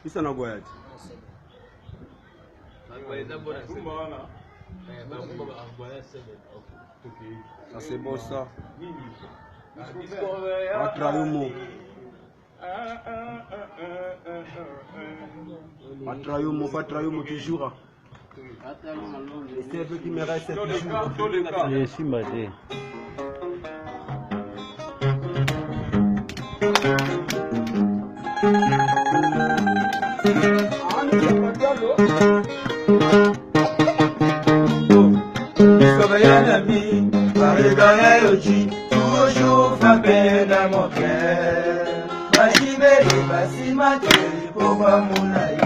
Isa na goyaji. Ça c'est bon ça. Patrayumo toujours. C'est ce qui me reste toujours. Je suis maté. Toujours frappé dans mon cœur. Bachibeli, Basimate, Boba Moulaye.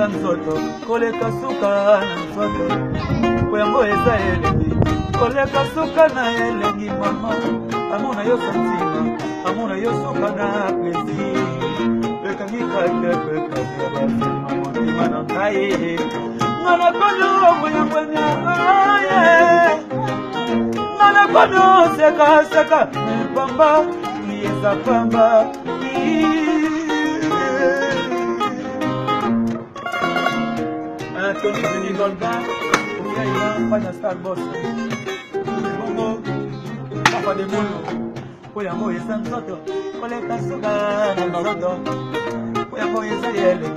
Nzoto koleka suka na nzoto kwengo eza elengi koleka suka na elengi mama amona yo santima amona yo suka na plaisir pekangika peka basi mama na ngai ngana kono mwanya ngana kono seka pamba yesa pamba Tony Benny Golda, Panya Star Boss, Bongo, Papa de Mono, Poyamo is Santo, Coleka Suga, Norodo, Poyamo is a yelling,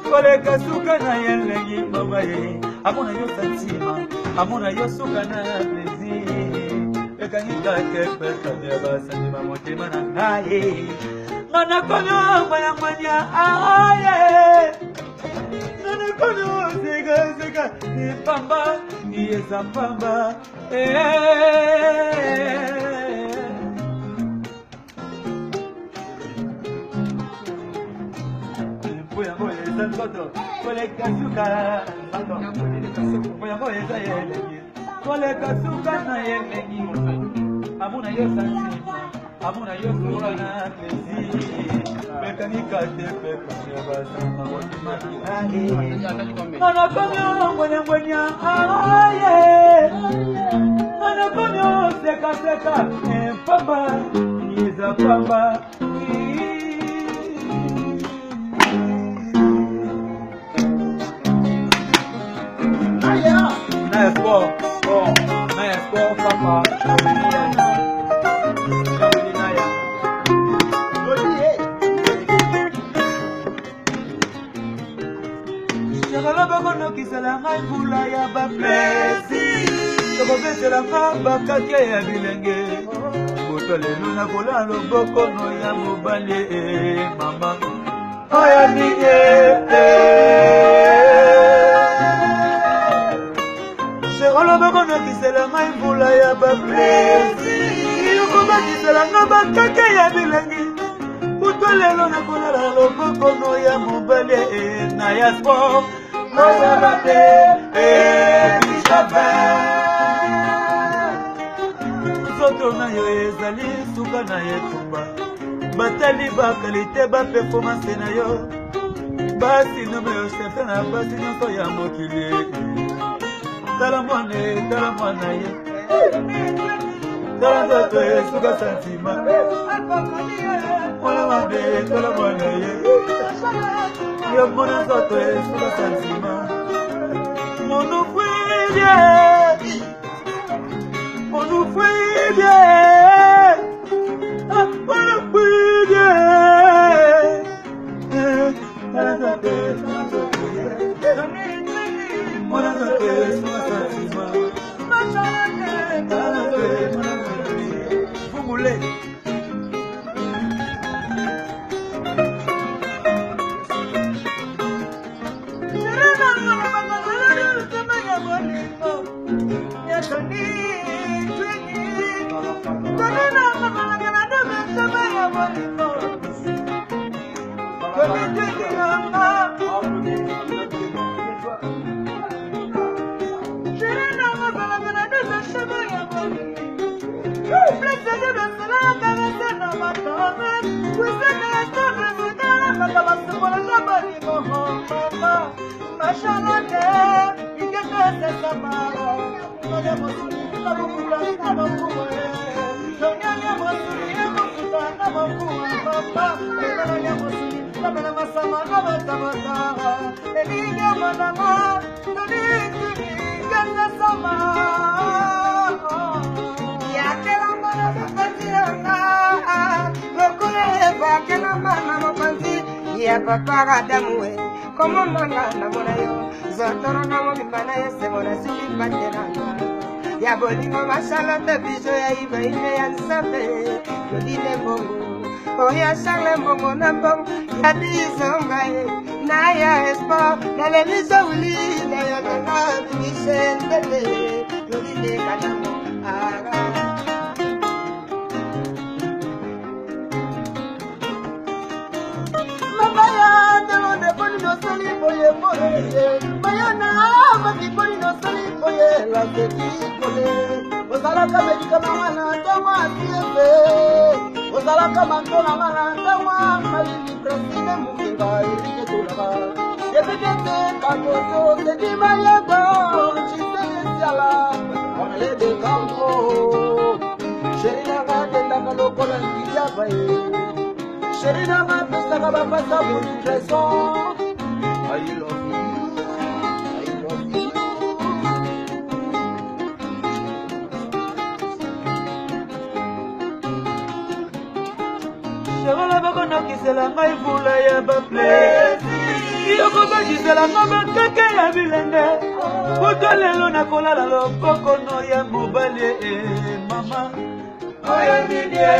Coleka Suga, Nayelling, Novae, Amona Yosantima, Amona Yosugana, Lazy, Ekanita, Kepeka, Sanima Motimana, Aye, Manakono, Maya, Aye. Kono sega ni pamba ni esa pamba Poya moya esa nkoto koleka suka Poya moya esa yelengi koleka suka na yelengi Amuna yo santima Amuna yo suka na plesi Mekanika tepe kwa basa Mana konyo mwanya aye Mana konyo seka pamba Niza pamba Nice ball, papa Kisala ngai pula ya baplesi Toko betela nga katia ya bilenge Boto lelo na kola loboko no ya mobale Mama Oya minye Sheko loboko no kisala ngai pula ya baplesi Yoko kisala nga katia ya bilenge Boto lelo na kola loboko no ya mobale Na ya sport Mozarate Bishapa Soto na yo ezali suka na yetumba Batali ba kalite ba performance na yo Basi no me yo chef na basi nyonso ya mokili Tala mwana ye Tala nzoto ye suka santima Mwana mande tala mwana ye Yo mona nzoto ye suka santima On nous fait bien On nous fait bien On nous fait bien Mwana nzoto ye suka santima Vous voulez Ya papa Adamu, como manga na mona yo, zotoro na mo bimana ya se mona sili bandera. Ya bolingo masala de bijo ya iba ine ya nsabe, yodine bongo, o ya sale bongo na bongo, ya dizonga na ya espo, na le lizo uli, na ya na bisendele, yodine kanamo aga. Sherina ma pesa kaba pasa butu trésor. I love you. I love you. Shagola bako na kisela ngai vula ya baple. Yoko ba kisela ngaba kake ya bilende. Kuto lelo na kolala loboko no ya mobile mama. Oya nidie.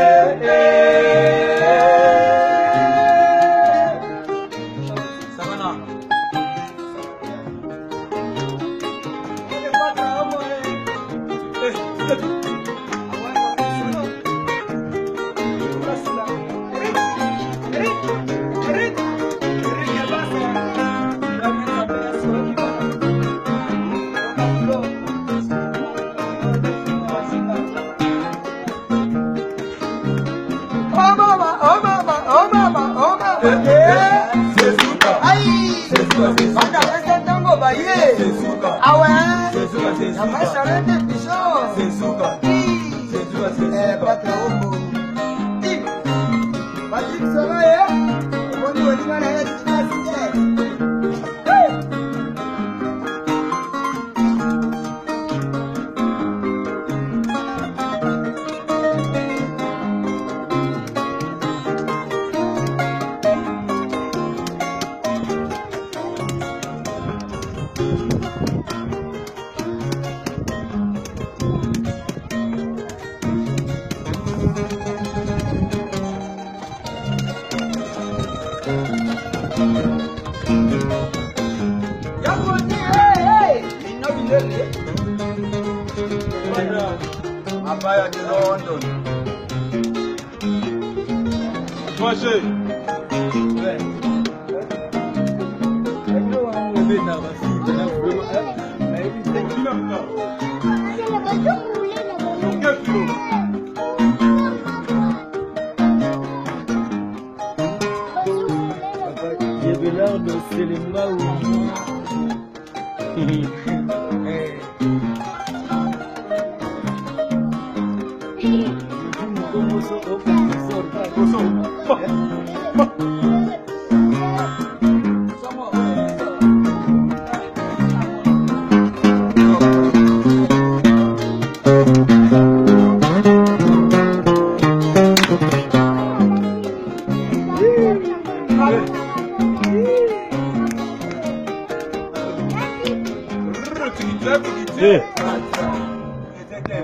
Abaya de London. Fâché. Yeah.